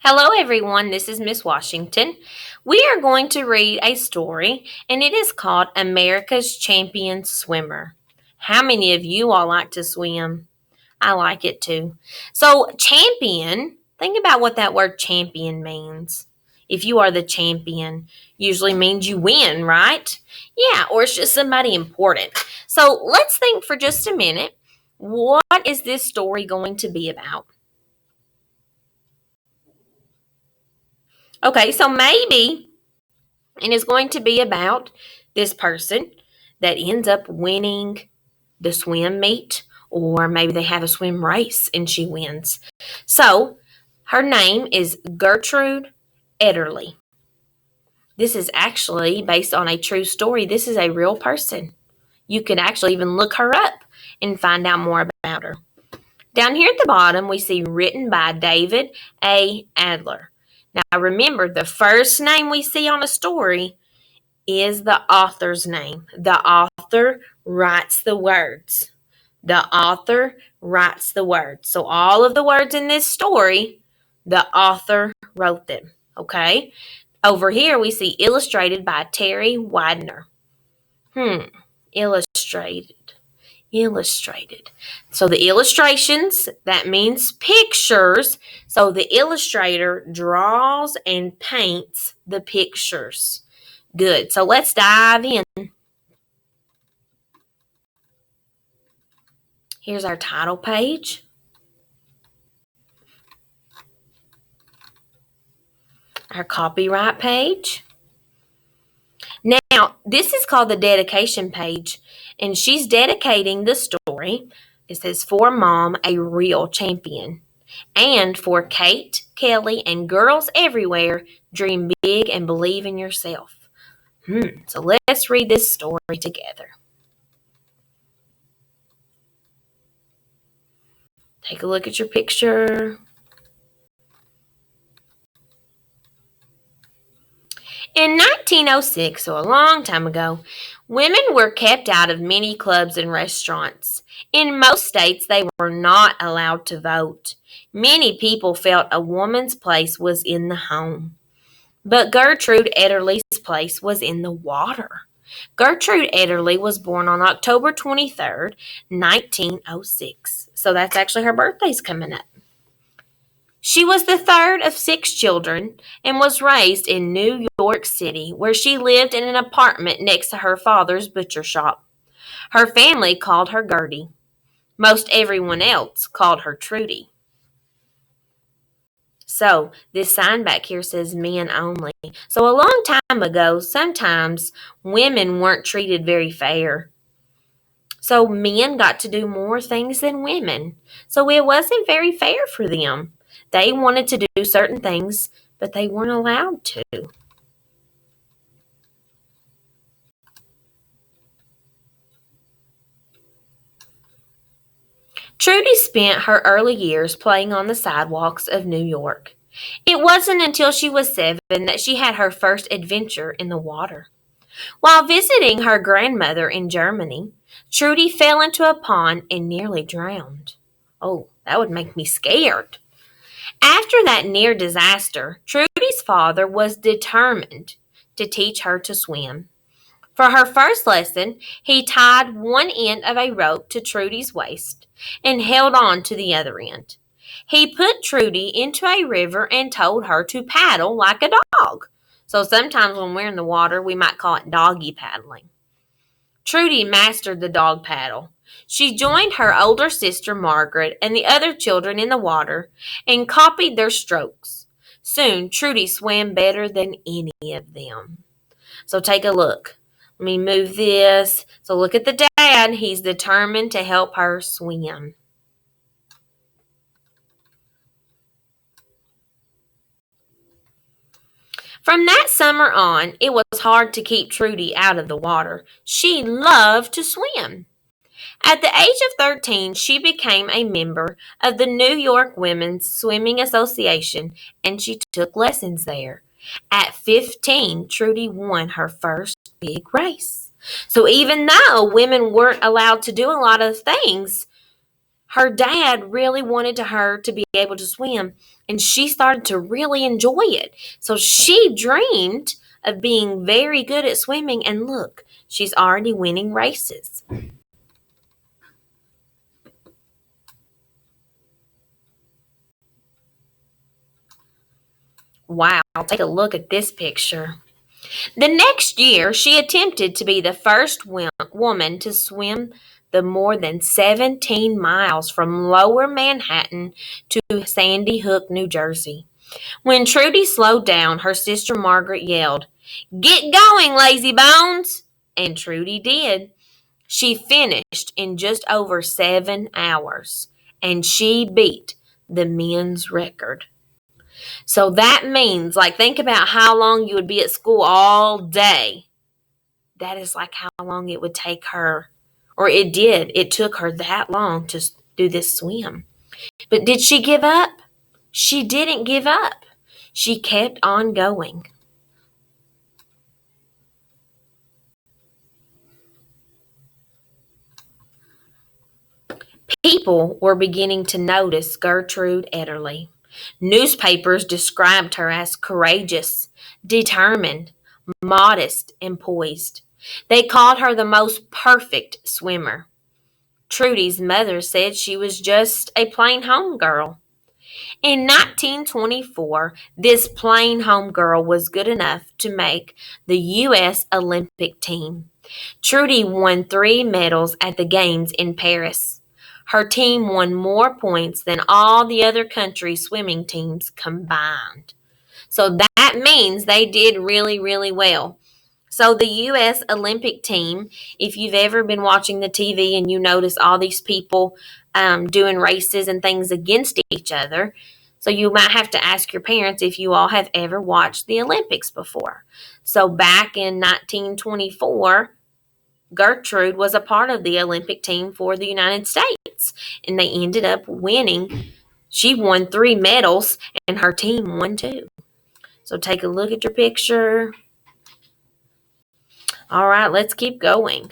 Hello, everyone. This is Miss Washington. We are going to read a story, and it is called America's Champion Swimmer. How many of you all like to swim? I like it too. So, champion, think about what that word champion means. If you are the champion, usually means you win, right? Yeah, or it's just somebody important. So, let's think for just a minute. What is this story going to be about? Okay, so maybe and it's going to be about this person that ends up winning the swim meet, or maybe they have a swim race and she wins. So her name is Gertrude Ederle. This is actually based on a true story. This is a real person. You could actually even look her up and find out more about her. Down here at the bottom, we see written by David A. Adler. Now, remember, the first name we see on a story is the author's name. The author writes the words. The author writes the words. So all of the words in this story, the author wrote them. Okay? Over here we see illustrated by Terry Widener. Illustrated. Illustrated. So the illustrations, that means pictures. So the illustrator draws and paints the pictures. Good. So let's dive in. Here's our title page. Our copyright page. Now, this is called the dedication page, and she's dedicating the story. It says, "For Mom, a real champion." And for Kate, Kelly, and girls everywhere, dream big and believe in yourself. So let's read this story together. Take a look at your picture. In 1906, so a long time ago, women were kept out of many clubs and restaurants. In most states, they were not allowed to vote. Many people felt a woman's place was in the home. But Gertrude Ederle's place was in the water. Gertrude Ederle was born on October 23rd, 1906. So that's actually her birthday's coming up. She was the third of 6 children and was raised in New York City, where she lived in an apartment next to her father's butcher shop. Her family called her Gertie. Most everyone else called her Trudy. So this sign back here says men only. So a long time ago, sometimes women weren't treated very fair. So men got to do more things than women. So it wasn't very fair for them. They wanted to do certain things, but they weren't allowed to. Trudy spent her early years playing on the sidewalks of New York. It wasn't until she was 7 that she had her first adventure in the water. While visiting her grandmother in Germany, Trudy fell into a pond and nearly drowned. Oh, that would make me scared. After that near disaster, Trudy's father was determined to teach her to swim. For her first lesson, he tied one end of a rope to Trudy's waist and held on to the other end. He put Trudy into a river and told her to paddle like a dog. So sometimes when we're in the water, we might call it doggy paddling. Trudy mastered the dog paddle. She joined her older sister Margaret and the other children in the water and copied their strokes. Soon, Trudy swam better than any of them. So take a look. Let me move this. So look at the dad. He's determined to help her swim. From that summer on, it was hard to keep Trudy out of the water. She loved to swim. At the age of 13, she became a member of the New York Women's Swimming Association and she took lessons there. At 15, Trudy won her first big race. So even though women weren't allowed to do a lot of things, Her dad really wanted her to be able to swim, and she started to really enjoy it. So she dreamed of being very good at swimming, and look, she's already winning races. Wow, take a look at this picture. The next year, she attempted to be the first woman to swim the more than 17 miles from Lower Manhattan to Sandy Hook, New Jersey. When Trudy slowed down, her sister Margaret yelled, "Get going, lazy bones!" And Trudy did. She finished in just over 7 hours, and she beat the men's record. So that means, like, think about how long you would be at school all day. That is like how long it would take her, or it did. It took her that long to do this swim. But did she give up? She didn't give up. She kept on going. People were beginning to notice Gertrude Ederle. Newspapers described her as courageous, determined, modest, and poised. They called her the most perfect swimmer. Trudy's mother said she was just a plain home girl. In 1924, this plain home girl was good enough to make the U.S. Olympic team. Trudy won 3 medals at the Games in Paris. Her team won more points than all the other countries' swimming teams combined. So that means they did really, really well. So the U.S. Olympic team, if you've ever been watching the TV and you notice all these people doing races and things against each other, so you might have to ask your parents if you all have ever watched the Olympics before. So back in 1924, Gertrude was a part of the Olympic team for the United States, and they ended up winning. She won 3 medals, and her team won 2. So take a look at your picture. All right, let's keep going.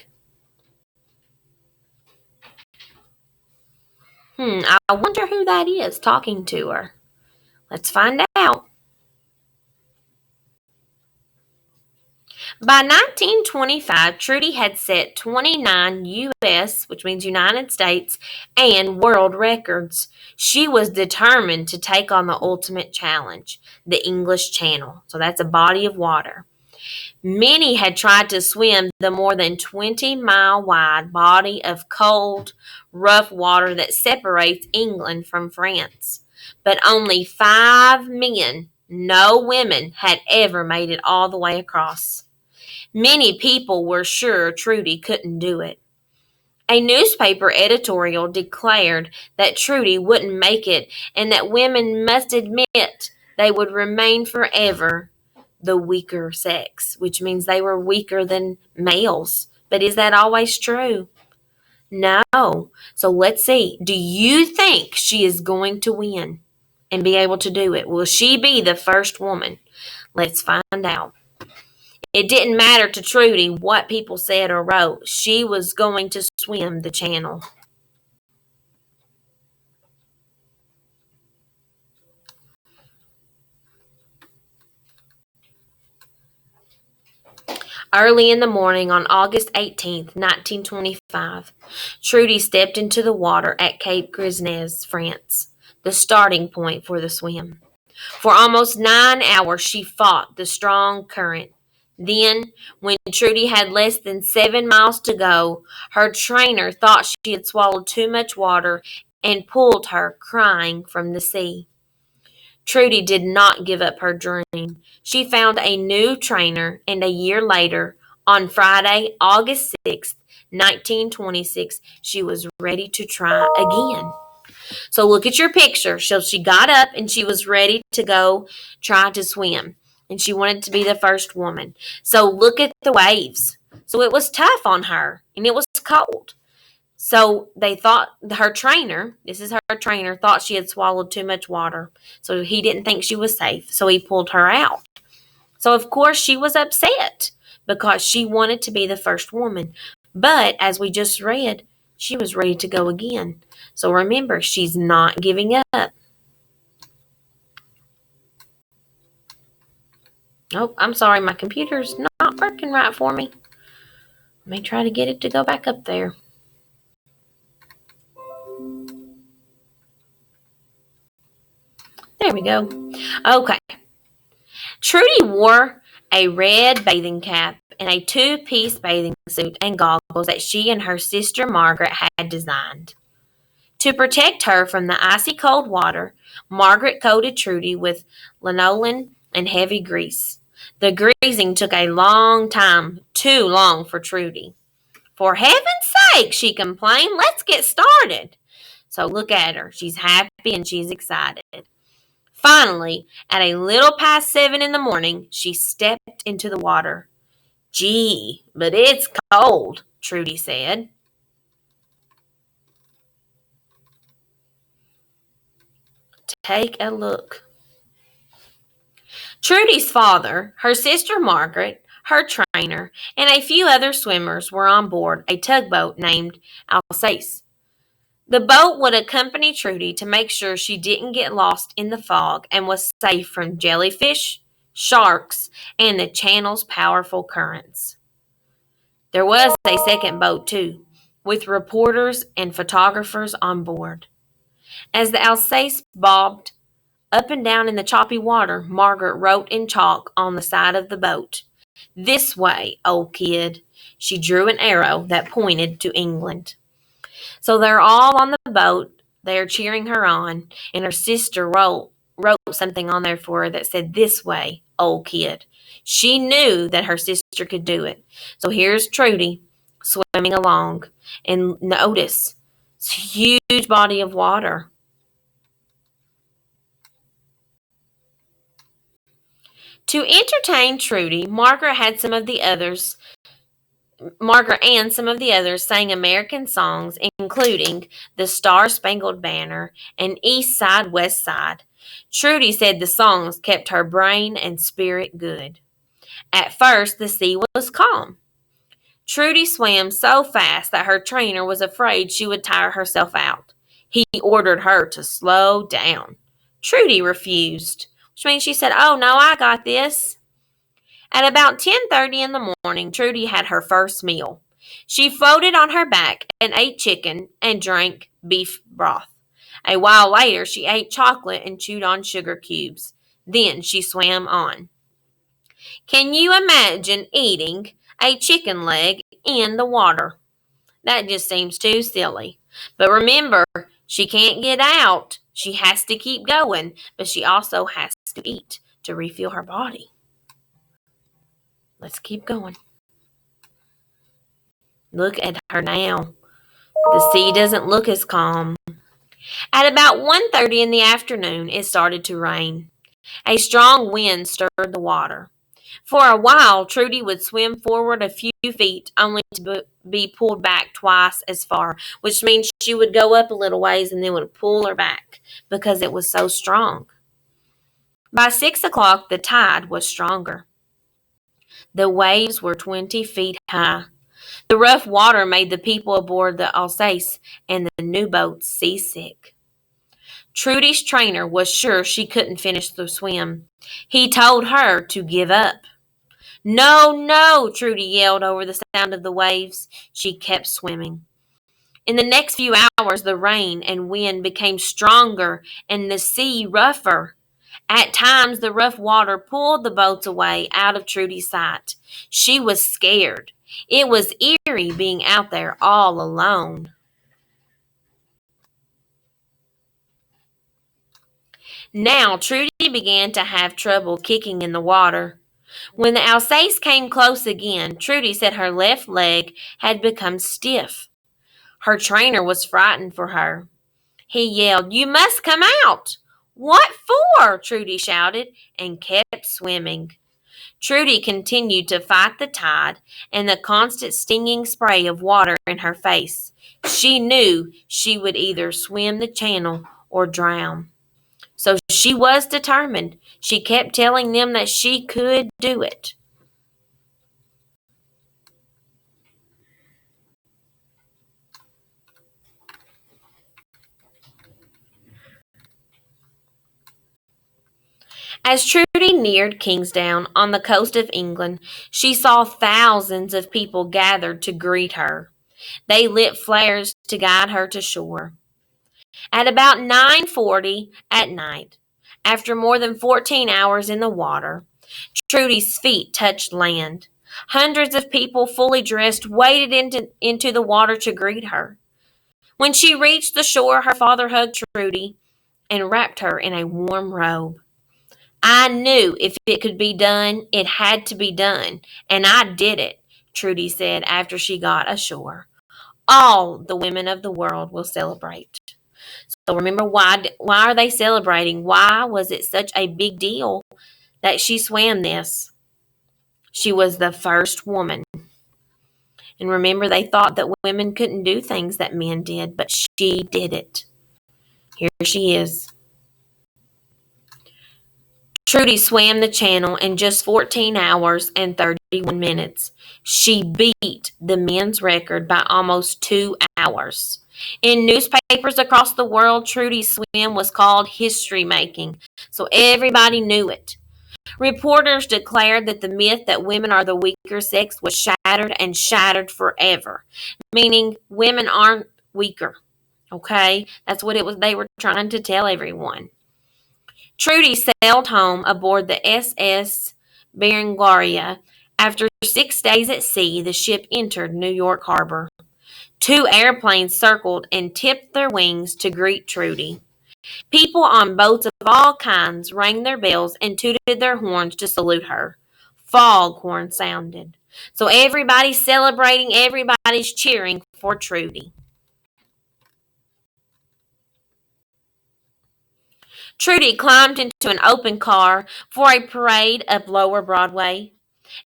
I wonder who that is talking to her. Let's find out. By 1925, Trudy had set 29 U.S., which means United States, and world records. She was determined to take on the ultimate challenge, the English Channel. So that's a body of water. Many had tried to swim the more than 20-mile wide body of cold, rough water that separates England from France. But only 5 men, no women, had ever made it all the way across. Many people were sure Trudy couldn't do it. A newspaper editorial declared that Trudy wouldn't make it and that women must admit they would remain forever the weaker sex, which means they were weaker than males. But is that always true? No. So let's see. Do you think she is going to win and be able to do it? Will she be the first woman? Let's find out. It didn't matter to Trudy what people said or wrote. She was going to swim the channel. Early in the morning on August 18th, 1925, Trudy stepped into the water at Cape Grisnez, France, the starting point for the swim. For almost 9 hours, she fought the strong current. Then, when Trudy had less than 7 miles to go, her trainer thought she had swallowed too much water and pulled her, crying, from the sea. Trudy did not give up her dream. She found a new trainer, and a year later, on Friday, August 6th, 1926, she was ready to try again. So look at your picture. So she got up and she was ready to go try to swim. And she wanted to be the first woman. So look at the waves. So it was tough on her and it was cold. So they thought her trainer, this is her trainer, thought she had swallowed too much water. So he didn't think she was safe. So he pulled her out. So of course she was upset because she wanted to be the first woman. But as we just read, She was ready to go again. So remember, she's not giving up. Oh, I'm sorry, my computer's not working right for me. Let me try to get it to go back up there. There we go. Okay. Trudy wore a red bathing cap and a two-piece bathing suit and goggles that she and her sister Margaret had designed. To protect her from the icy cold water, Margaret coated Trudy with linoleum and heavy grease. The greasing took a long time, too long for Trudy. For heaven's sake, she complained, let's get started. So look at her. She's happy and she's excited. Finally, at a little past 7 in the morning, she stepped into the water. Gee, but it's cold, Trudy said. Take a look. Trudy's father, her sister Margaret, her trainer, and a few other swimmers were on board a tugboat named Alsace. The boat would accompany Trudy to make sure she didn't get lost in the fog and was safe from jellyfish, sharks, and the channel's powerful currents. There was a second boat, too, with reporters and photographers on board. As the Alsace bobbed up and down in the choppy water, Margaret wrote in chalk on the side of the boat, "This way, old kid." She drew an arrow that pointed to England. So they're all on the boat. They're cheering her on, and her sister wrote something on there for her that said, "This way, old kid." She knew that her sister could do it. So here's Trudy swimming along, and notice it's a huge body of water. To entertain Trudy, Margaret and some of the others sang American songs, including The Star Spangled Banner and East Side, West Side. Trudy said the songs kept her brain and spirit good. At first, the sea was calm. Trudy swam so fast that her trainer was afraid she would tire herself out. He ordered her to slow down. Trudy refused, which means she said, "Oh, no, I got this." At about 10:30 in the morning, Trudy had her first meal. She floated on her back and ate chicken and drank beef broth. A while later, she ate chocolate and chewed on sugar cubes. Then she swam on. Can you imagine eating a chicken leg in the water? That just seems too silly. But remember, she can't get out. She has to keep going, but she also has to eat to refuel her body. Let's keep going. Look at her now. The sea doesn't look as calm. At about 1:30 in the afternoon, it started to rain. A strong wind stirred the water. For a while, Trudy would swim forward a few feet, only to be pulled back twice as far, which means she would go up a little ways and then would pull her back because it was so strong. By 6 o'clock, the tide was stronger. The waves were 20 feet high. The rough water made the people aboard the Alsace and the new boat seasick. Trudy's trainer was sure she couldn't finish the swim. He told her to give up. "No, no," Trudy yelled over the sound of the waves. She kept swimming. In the next few hours, the rain and wind became stronger and the sea rougher. At times, the rough water pulled the boats away out of Trudy's sight. She was scared. It was eerie being out there all alone. Now, Trudy began to have trouble kicking in the water. When the Alsace came close again, Trudy said her left leg had become stiff. Her trainer was frightened for her. He yelled, "You must come out!" "What for?" Trudy shouted and kept swimming. Trudy continued to fight the tide and the constant stinging spray of water in her face. She knew she would either swim the channel or drown. So she was determined. She kept telling them that she could do it. As Trudy neared Kingsdown on the coast of England, she saw thousands of people gathered to greet her. They lit flares to guide her to shore. At about 9:40 at night, after more than 14 hours in the water, Trudy's feet touched land. Hundreds of people fully dressed waded into the water to greet her. When she reached the shore, her father hugged Trudy and wrapped her in a warm robe. I knew if it could be done, it had to be done, and I did it, Trudy said after she got ashore. All the women of the world will celebrate. So remember, why are they celebrating? Why was it such a big deal that she swam this? She was the first woman. And remember, they thought that women couldn't do things that men did, but she did it. Here she is. Trudy swam the channel in just 14 hours and 31 minutes. She beat the men's record by almost 2 hours. In newspapers across the world, Trudy's swim was called history making, so everybody knew it. Reporters declared that the myth that women are the weaker sex was shattered and shattered forever, meaning women aren't weaker. Okay? That's what it was they were trying to tell everyone. Trudy sailed home aboard the SS Berengaria. After 6 days at sea, the ship entered New York Harbor. 2 airplanes circled and tipped their wings to greet Trudy. People on boats of all kinds rang their bells and tooted their horns to salute her. Foghorn sounded. So everybody's celebrating, everybody's cheering for Trudy. Trudy climbed into an open car for a parade up Lower Broadway.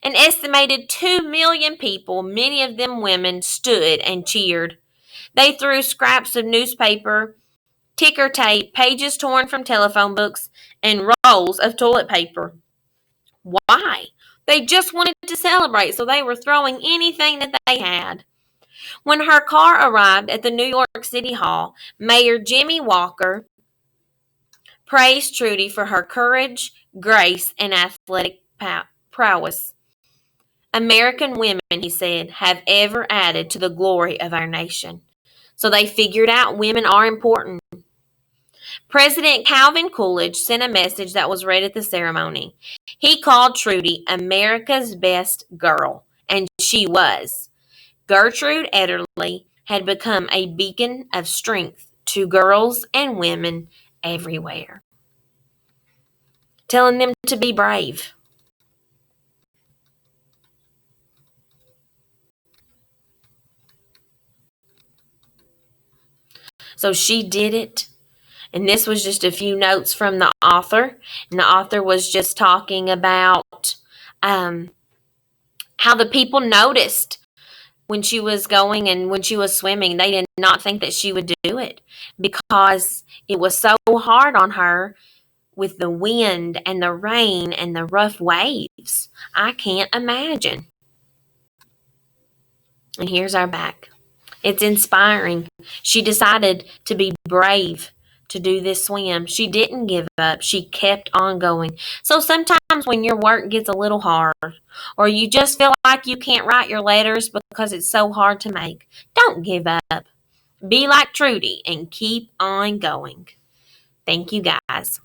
An estimated 2 million people, many of them women, stood and cheered. They threw scraps of newspaper, ticker tape, pages torn from telephone books, and rolls of toilet paper. Why? They just wanted to celebrate, so they were throwing anything that they had. When her car arrived at the New York City Hall, Mayor Jimmy Walker praised Trudy for her courage, grace, and athletic prowess. American women, he said, have ever added to the glory of our nation. So they figured out women are important. President Calvin Coolidge sent a message that was read at the ceremony. He called Trudy America's best girl, and she was. Gertrude Ederle had become a beacon of strength to girls and women everywhere, telling them to be brave. So she did it. And this was just a few notes from the author. And the author was just talking about how the people noticed when she was going and when she was swimming. They did not think that she would do it because it was so hard on her with the wind and the rain and the rough waves. I can't imagine. And here's our back. It's inspiring. She decided to be brave to do this swim. She didn't give up. She kept on going. So sometimes when your work gets a little hard or you just feel like you can't write your letters because it's so hard to make, don't give up. Be like Trudy and keep on going. Thank you, guys.